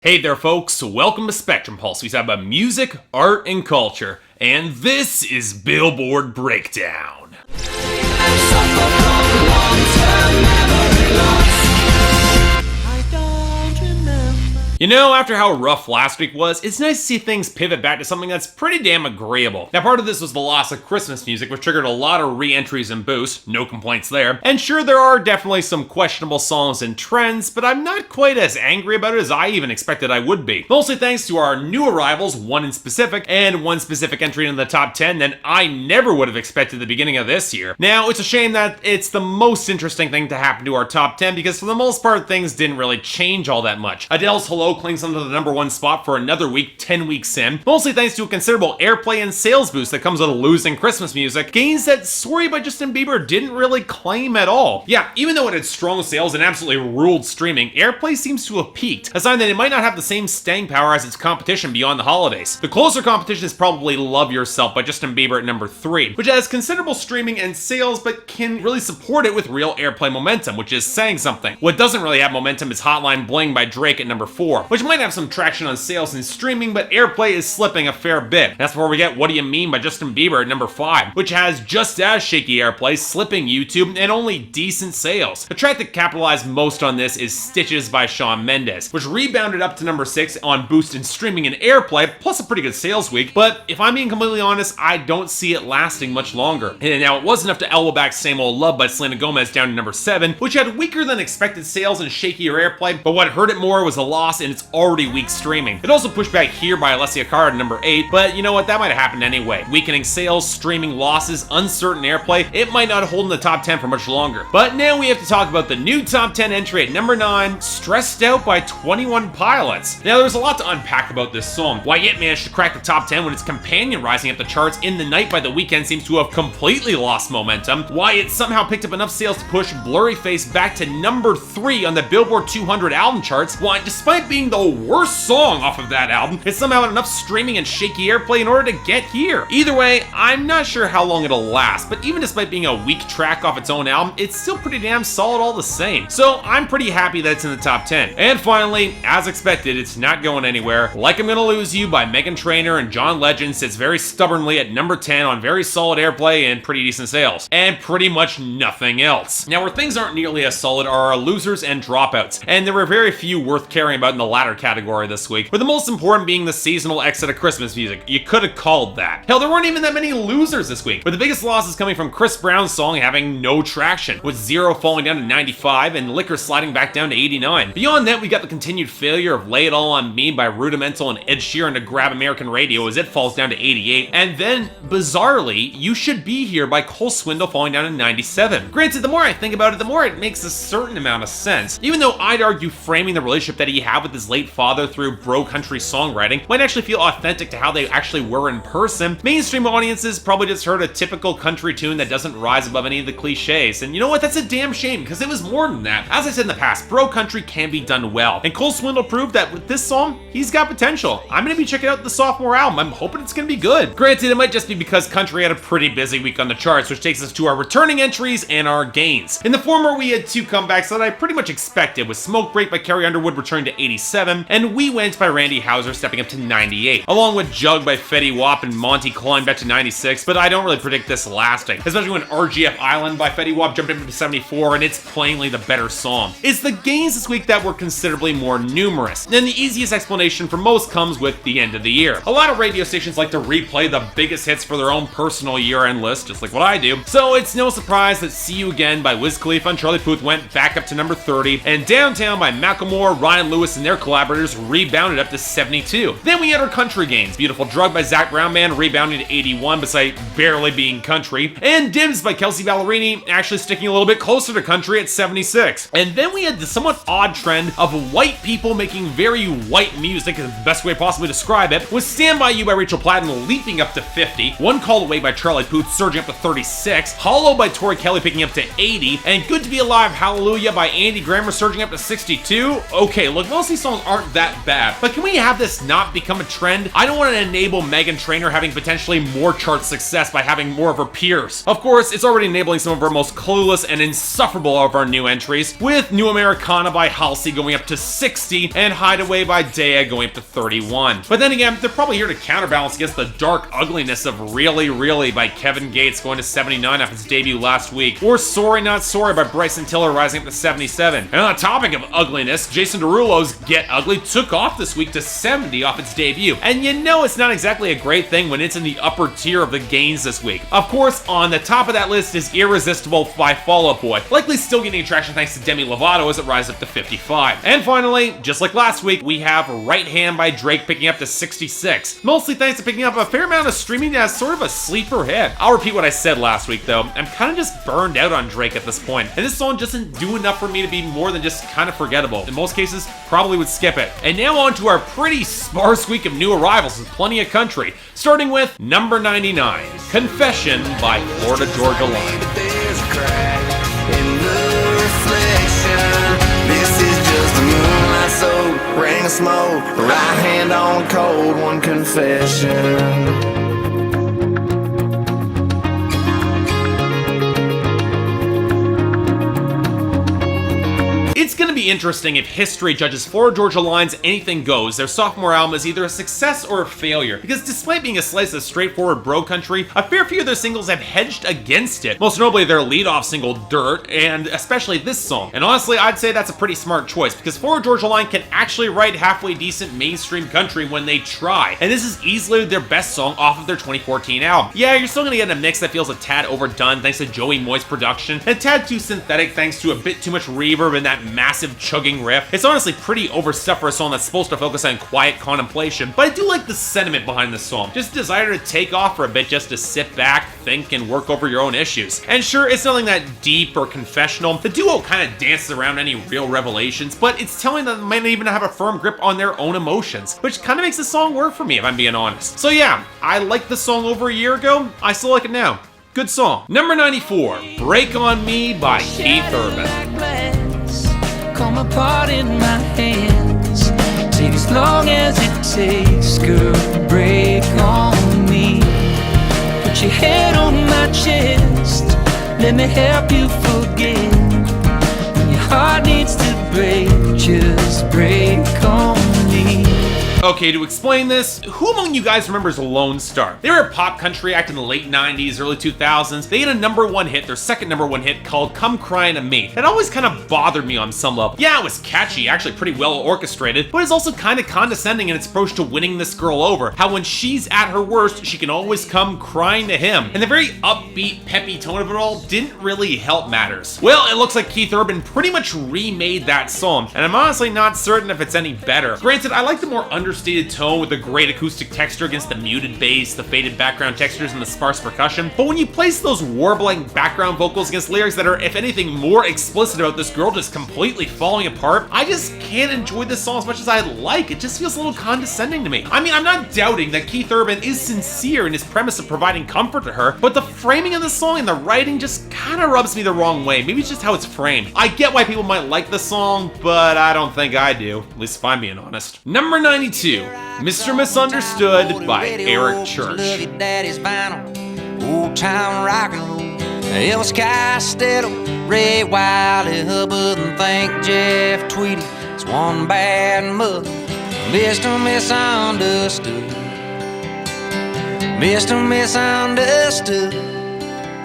Hey there folks, welcome to Spectrum Pulse. We talk about music, art, and culture, and this is Billboard Breakdown. You know, after how rough last week was, it's nice to see things pivot back to something that's pretty damn agreeable. Now, part of this was the loss of Christmas music, which triggered a lot of re-entries and boosts, no complaints there. And sure, there are definitely some questionable songs and trends, but I'm not quite as angry about it as I even expected I would be. Mostly thanks to our new arrivals, one in specific, and one specific entry in the top 10 that I never would have expected at the beginning of this year. Now, it's a shame that it's the most interesting thing to happen to our top 10 because for the most part, things didn't really change all that much. Adele's Hello clings onto the number one spot for another week, 10 weeks in, mostly thanks to a considerable airplay and sales boost that comes with losing Christmas music, gains that Sorry by Justin Bieber didn't really claim at all. Yeah, even though it had strong sales and absolutely ruled streaming, airplay seems to have peaked, a sign that it might not have the same staying power as its competition beyond the holidays. The closer competition is probably Love Yourself by Justin Bieber at number 3, which has considerable streaming and sales but can really support it with real airplay momentum, which is saying something. What doesn't really have momentum is Hotline Bling by Drake at number 4, which might have some traction on sales and streaming, but airplay is slipping a fair bit. That's where we get What Do You Mean by Justin Bieber at number 5, which has just as shaky airplay, slipping YouTube, and only decent sales. The track that capitalized most on this is Stitches by Shawn Mendes, which rebounded up to number 6 on boost in streaming and airplay, plus a pretty good sales week, but if I'm being completely honest, I don't see it lasting much longer. And now it was enough to elbow back Same Old Love by Selena Gomez down to number 7, which had weaker than expected sales and shakier airplay, but what hurt it more was a loss in its already weak streaming. It also pushed back Here by Alessia Cara to number 8, but you know what, that might have happened anyway. Weakening sales, streaming losses, uncertain airplay, it might not hold in the top 10 for much longer. But now we have to talk about the new top 10 entry at number 9, Stressed Out by 21 Pilots. Now there's a lot to unpack about this song. Why it managed to crack the top 10 when its companion rising up the charts In the Night by The Weeknd seems to have completely lost momentum. Why it somehow picked up enough sales to push Blurry Face back to number 3 on the Billboard 200 album charts. Why, despite being the worst song off of that album, it somehow had enough streaming and shaky airplay in order to get here. Either way, I'm not sure how long it'll last, but even despite being a weak track off its own album, it's still pretty damn solid all the same. So I'm pretty happy that it's in the top 10. And finally, as expected, it's not going anywhere. Like I'm Gonna Lose You by Meghan Trainor and John Legend sits very stubbornly at number 10 on very solid airplay and pretty decent sales. And pretty much nothing else. Now where things aren't nearly as solid are our losers and dropouts, and there were very few worth caring about in the latter category this week, with the most important being the seasonal exit of Christmas music. You could have called that. Hell, there weren't even that many losers this week, with the biggest losses coming from Chris Brown's song having no traction, with Zero falling down to 95 and Liquor sliding back down to 89. Beyond that, we got the continued failure of Lay It All On Me by Rudimental and Ed Sheeran to grab American radio as it falls down to 88, and then, bizarrely, You Should Be Here by Cole Swindle falling down to 97. Granted, the more I think about it, the more it makes a certain amount of sense, even though I'd argue framing the relationship that he had with his late father through bro country songwriting might actually feel authentic to how they actually were in person. Mainstream audiences probably just heard a typical country tune that doesn't rise above any of the cliches, and you know what, that's a damn shame, because it was more than that. As I said in the past, bro country can be done well, and Cole Swindle proved that with this song, he's got potential. I'm gonna be checking out the sophomore album. I'm hoping it's gonna be good. Granted, it might just be because country had a pretty busy week on the charts, which takes us to our returning entries and our gains. In the former, we had two comebacks that I pretty much expected, with Smoke Break by Carrie Underwood returning to 87, and We Went by Randy Houser stepping up to 98, along with Jug by Fetty Wap and Monty climbed back to 96, but I don't really predict this lasting, especially when RGF Island by Fetty Wap jumped up to 74, and it's plainly the better song. It's the gains this week that were considerably more numerous, and the easiest explanation for most comes with the end of the year. A lot of radio stations like to replay the biggest hits for their own personal year-end list, just like what I do, so it's no surprise that See You Again by Wiz Khalifa and Charlie Puth went back up to number 30, and Downtown by Macklemore, Ryan Lewis, and their collaborators rebounded up to 72. Then we had our country gains. Beautiful Drug by Zac Brown Band rebounding to 81, beside barely being country, and Dims by Kelsey Ballerini actually sticking a little bit closer to country at 76. And then we had the somewhat odd trend of white people making very white music, is the best way possibly to describe it, with Stand By You by Rachel Platten leaping up to 50, One Call Away by Charlie Puth surging up to 36, Hollow by Tori Kelly picking up to 80, and Good to Be Alive Hallelujah by Andy Grammer surging up to 62. Okay, look, mostly these songs aren't that bad, but can we have this not become a trend? I don't want to enable Meghan Trainor having potentially more chart success by having more of her peers. Of course, it's already enabling some of our most clueless and insufferable of our new entries, with New Americana by Halsey going up to 60 and Hideaway by Daya going up to 31. But then again, they're probably here to counterbalance against the dark ugliness of Really Really by Kevin Gates going to 79 after its debut last week, or Sorry Not Sorry by Bryson Tiller rising up to 77. And on the topic of ugliness, Jason Derulo's Get Ugly took off this week to 70 off its debut, and you know it's not exactly a great thing when it's in the upper tier of the gains this week. Of course, on the top of that list is Irresistible by Fall Out Boy, likely still getting traction thanks to Demi Lovato as it rises up to 55. And finally, just like last week, we have Right Hand by Drake picking up to 66, mostly thanks to picking up a fair amount of streaming as sort of a sleeper hit. I'll repeat what I said last week though, I'm kind of just burned out on Drake at this point, and this song just doesn't do enough for me to be more than just kind of forgettable. In most cases, probably would skip it. And now on to our pretty sparse week of new arrivals with plenty of country, starting with number 99, Confession by Florida Georgia Line. Ring of smoke, right hand on cold one, confession. It's gonna be interesting if history judges Florida Georgia Line's Anything Goes, their sophomore album, as either a success or a failure, because despite being a slice of straightforward bro country, a fair few of their singles have hedged against it, most notably their lead-off single, Dirt, and especially this song. And honestly, I'd say that's a pretty smart choice, because Florida Georgia Line can actually write halfway decent mainstream country when they try, and this is easily their best song off of their 2014 album. Yeah, you're still gonna get a mix that feels a tad overdone thanks to Joey Moy's production, and a tad too synthetic thanks to a bit too much reverb and that massive chugging riff. It's honestly pretty overstuffed for a song that's supposed to focus on quiet contemplation, but I do like the sentiment behind the song. Just desire to take off for a bit just to sit back, think, and work over your own issues. And sure, it's nothing that deep or confessional. The duo kind of dances around any real revelations, but it's telling them they might not even have a firm grip on their own emotions, which kind of makes the song work for me if I'm being honest. So yeah, I liked the song over a year ago, I still like it now. Good song. Number 94, Break On Me by Keith Urban. Come apart in my hands. Take as long as it takes, girl, break on me. Put your head on my chest. Let me help you forget. When your heart needs to break, just break on me. Okay, to explain this, who among you guys remembers Lone Star? They were a pop country act in the late 90s, early 2000s. They had a #1 hit, their second #1 hit, called Come Crying to Me. That always kind of bothered me on some level. Yeah, it was catchy, actually pretty well orchestrated, but it's also kind of condescending in its approach to winning this girl over. How when she's at her worst, she can always come crying to him. And the very upbeat, peppy tone of it all didn't really help matters. Well, it looks like Keith Urban pretty much remade that song, and I'm honestly not certain if it's any better. Granted, I like the more understated tone with the great acoustic texture against the muted bass, the faded background textures, and the sparse percussion, but when you place those warbling background vocals against lyrics that are, if anything, more explicit about this girl just completely falling apart, I just can't enjoy this song as much as I'd like. It just feels a little condescending to me. I mean, I'm not doubting that Keith Urban is sincere in his premise of providing comfort to her, but the framing of the song and the writing just kind of rubs me the wrong way. Maybe it's just how it's framed. I get why people might like the song, but I don't think I do, at least if I'm being honest. Number 92, Mr. Misunderstood by Eric Church. Old time rock and roll. Elvis Costello, Ray Wiley, Hubbard, and think Jeff Tweedy. It's one bad mother, Mr. Misunderstood. Mr. Misunderstood.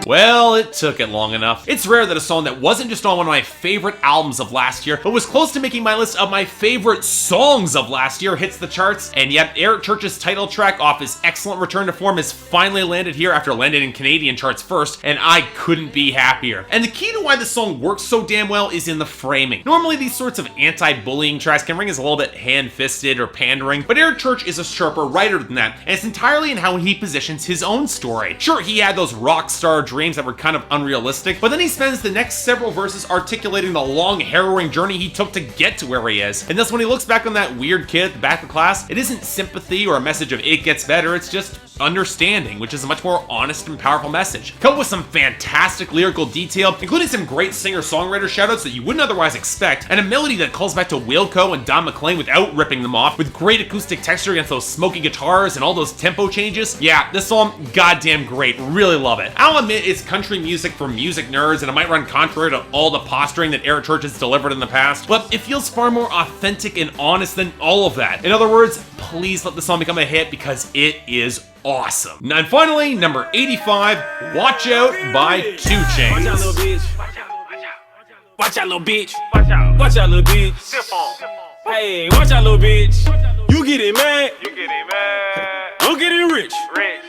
Well, it took it long enough. It's rare that a song that wasn't just on one of my favorite albums of last year, but was close to making my list of my favorite songs of last year hits the charts, and yet Eric Church's title track off his excellent return to form has finally landed here after landing in Canadian charts first, and I couldn't be happier. And the key to why the song works so damn well is in the framing. Normally these sorts of anti-bullying tracks can ring as a little bit hand-fisted or pandering, but Eric Church is a sharper writer than that, and it's entirely in how he positions his own story. Sure, he had those rock star dreams that were kind of unrealistic, but then he spends the next several verses articulating the long, harrowing journey he took to get to where he is. And thus, when he looks back on that weird kid at the back of class, it isn't sympathy or a message of it gets better, it's just understanding, which is a much more honest and powerful message. Coupled with some fantastic lyrical detail, including some great singer-songwriter shoutouts that you wouldn't otherwise expect, and a melody that calls back to Wilco and Don McLean without ripping them off, with great acoustic texture against those smoky guitars and all those tempo changes. Yeah, this song, goddamn great. Really love it. I'll admit it's country music for music nerds, and it might run contrary to all the posturing that Eric Church has delivered in the past, but it feels far more authentic and honest than all of that. In other words, please let the song become a hit because it is awesome. And finally, number 85, Watch Out by 2 Chainz. Watch out, little bitch. Watch out, little bitch. Watch out, little bitch. Hey, watch out, little bitch. You getting mad. I'm getting rich.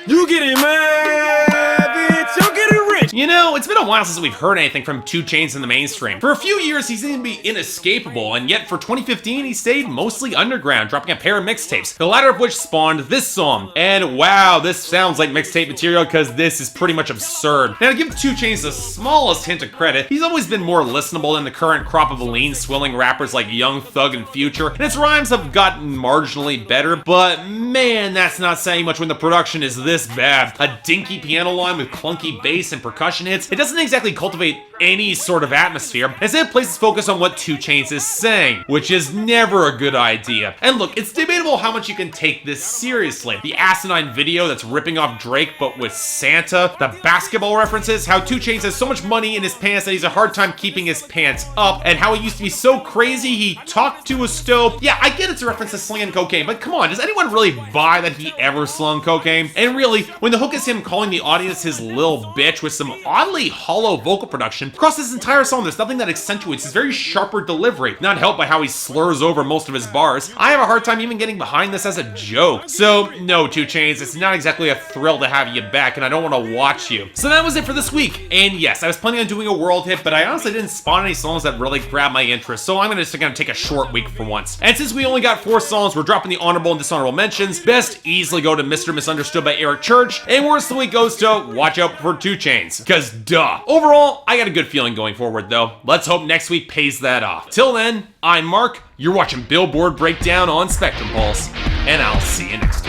You getting mad, bitch. I'm getting rich. You know, it's been a while since we've heard anything from 2 Chainz in the mainstream. For a few years, he seemed to be inescapable, and yet for 2015, he stayed mostly underground, dropping a pair of mixtapes, the latter of which spawned this song. And wow, this sounds like mixtape material because this is pretty much absurd. Now, to give 2 Chainz the smallest hint of credit, he's always been more listenable than the current crop of lean, swilling rappers like Young Thug and Future, and his rhymes have gotten marginally better, but man, that's not saying much when the production is this bad. A dinky piano line with clunky bass and percussion hits, it doesn't exactly cultivate any sort of atmosphere. Instead, it places focus on what 2 Chainz is saying, which is never a good idea. And look, it's debatable how much you can take this seriously. The asinine video that's ripping off Drake but with Santa, the basketball references, how 2 Chainz has so much money in his pants that he's a hard time keeping his pants up, and how he used to be so crazy he talked to a stove. Yeah, I get it's a reference to slinging cocaine, but come on, does anyone really buy that he ever slung cocaine? And really, when the hook is him calling the audience his lil bitch with some oddly hollow vocal production, across this entire song, there's nothing that accentuates his very sharper delivery, not helped by how he slurs over most of his bars. I have a hard time even getting behind this as a joke. So, no, 2 Chainz, it's not exactly a thrill to have you back, and I don't want to watch you. So that was it for this week. And yes, I was planning on doing a world hit, but I honestly didn't spawn any songs that really grabbed my interest, so I'm just gonna take a short week for once. And since we only got 4 songs, we're dropping the honorable and dishonorable mentions. Best easily go to Mr. Misunderstood by Eric Church, and worst of the week goes to Watch Out for 2 Chainz, cause duh. Overall, I got a good feeling going forward though. Let's hope next week pays that off. Till then, I'm Mark, you're watching Billboard Breakdown on Spectrum Pulse, and I'll see you next time.